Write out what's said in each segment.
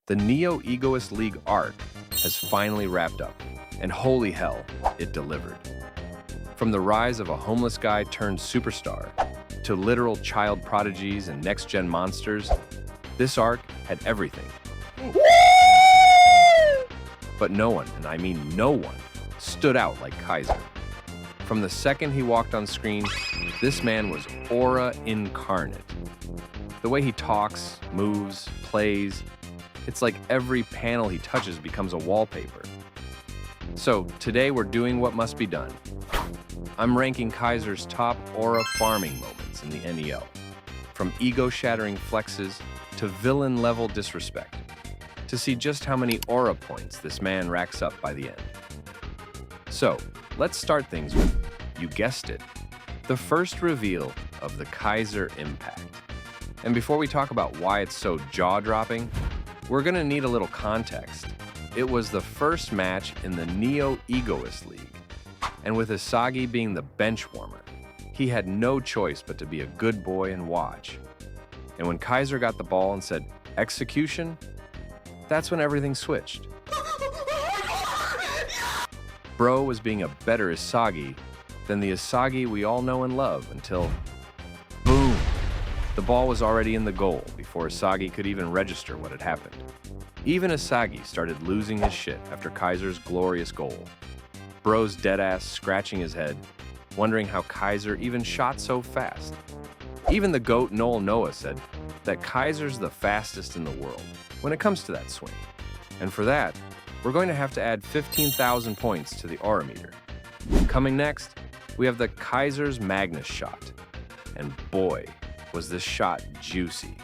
The Neo-Egoist League arc has finally wrapped up, and holy hell, it delivered. From the rise of a homeless guy turned superstar to literal child prodigies and next-gen monsters, this arc had everything. But no one, and I mean no one, stood out like Kaiser. From the second he walked on screen, this man was aura incarnate. The way he talks, moves, plays, it's like every panel he touches becomes a wallpaper. So today we're doing what must be done. I'm ranking Kaiser's top aura farming moments in the NEL, from ego-shattering flexes to villain-level disrespect, to see just how many aura points this man racks up by the end. So, let's start things with, you guessed it, the first reveal of the Kaiser Impact. And before we talk about why it's so jaw-dropping, we're gonna need a little context. It was the first match in the Neo-Egoist League, and with Isagi being the bench warmer, he had no choice but to be a good boy and watch. And when Kaiser got the ball and said, "Execution," that's when everything switched. Bro was being a better Isagi than the Isagi we all know and love until, boom, the ball was already in the goal before Isagi could even register what had happened. Even Isagi started losing his shit after Kaiser's glorious goal. Bro's deadass scratching his head, wondering how Kaiser even shot so fast. Even the GOAT Noel said that Kaiser's the fastest in the world when it comes to that swing. And for that, we're going to have to add 15,000 points to the aura meter. Coming next, we have the Kaiser's Magnus shot. And boy, was this shot juicy.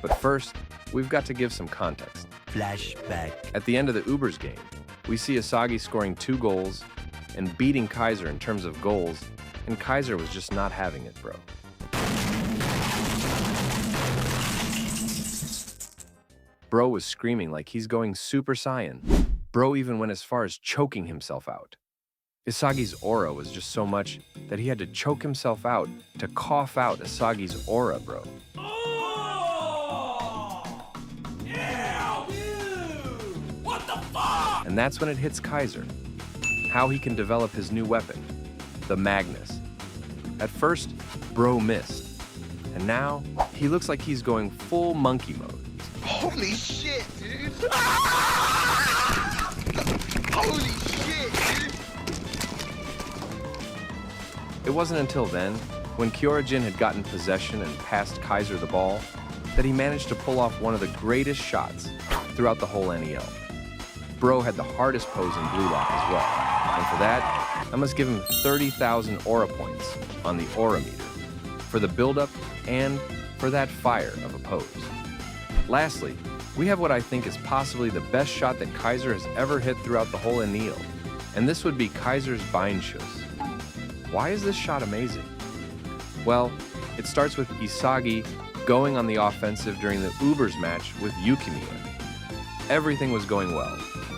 But first, we've got to give some context. Flashback. At the end of the Ubers game, we see Isagi scoring 2 goals and beating Kaiser in terms of goals, and Kaiser was just not having it, bro. Bro was screaming like he's going Super Saiyan. Bro even went as far as choking himself out. Isagi's aura was just so much that he had to choke himself out to cough out Isagi's aura, bro. Oh! Yeah! Dude! What the fuck? And that's when it hits Kaiser. How he can develop his new weapon, the Magnus. At first, Bro missed. And now, he looks like he's going full monkey mode. Holy shit, dude! Holy shit, dude! It wasn't until then, when Kyoryuin had gotten possession and passed Kaiser the ball, that he managed to pull off one of the greatest shots throughout the whole NEL. Bro had the hardest pose in BLUELOCK as well, and for that, I must give him 30,000 aura points on the aura meter, for the build-up and for that fire of a pose. Lastly, we have what I think is possibly the best shot that Kaiser has ever hit throughout the whole NEL, and this would be Kaiser's Beinschuss. Why is this shot amazing? Well, it starts with Isagi going on the offensive during the Ubers match with Yukimiya. Everything was going well,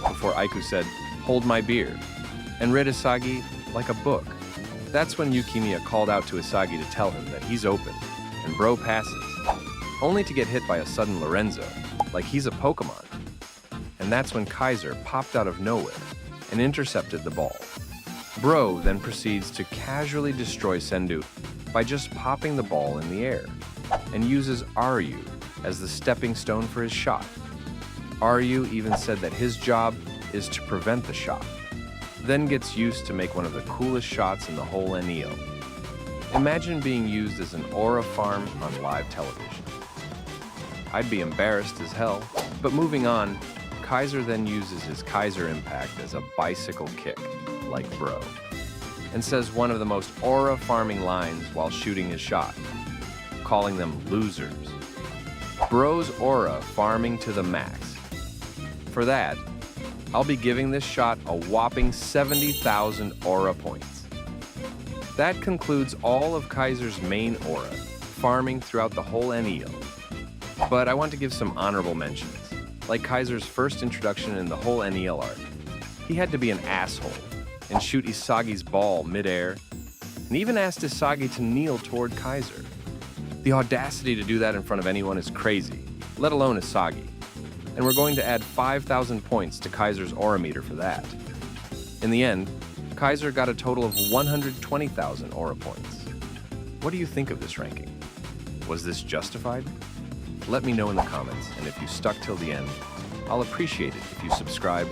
before Aiku said, "Hold my beer," and read Isagi like a book. That's when Yukimiya called out to Isagi to tell him that he's open, and Bro passes, only to get hit by a sudden Lorenzo, like he's a Pokemon. And that's when Kaiser popped out of nowhere and intercepted the ball. Bro then proceeds to casually destroy Sendu by just popping the ball in the air, and uses Ryu as the stepping stone for his shot. Ryu even said that his job is to prevent the shot, then gets used to make one of the coolest shots in the whole NEL. Imagine being used as an aura farm on live television. I'd be embarrassed as hell, but moving on, Kaiser then uses his Kaiser Impact as a bicycle kick, like Bro, and says one of the most aura farming lines while shooting his shot, calling them losers. Bro's aura farming to the max. For that, I'll be giving this shot a whopping 70,000 aura points. That concludes all of Kaiser's main aura, farming throughout the whole NEL. But I want to give some honorable mentions, like Kaiser's first introduction in the whole NEL arc. He had to be an asshole and shoot Isagi's ball mid-air, and even asked Isagi to kneel toward Kaiser. The audacity to do that in front of anyone is crazy, let alone Isagi. and we're going to add 5,000 points to Kaiser's aura meter for that. In the end, Kaiser got a total of 120,000 aura points. What do you think of this ranking? Was this justified? Let me know in the comments, and if you stuck till the end, I'll appreciate it if you subscribe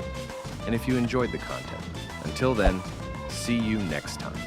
and if you enjoyed the content. Until then, see you next time.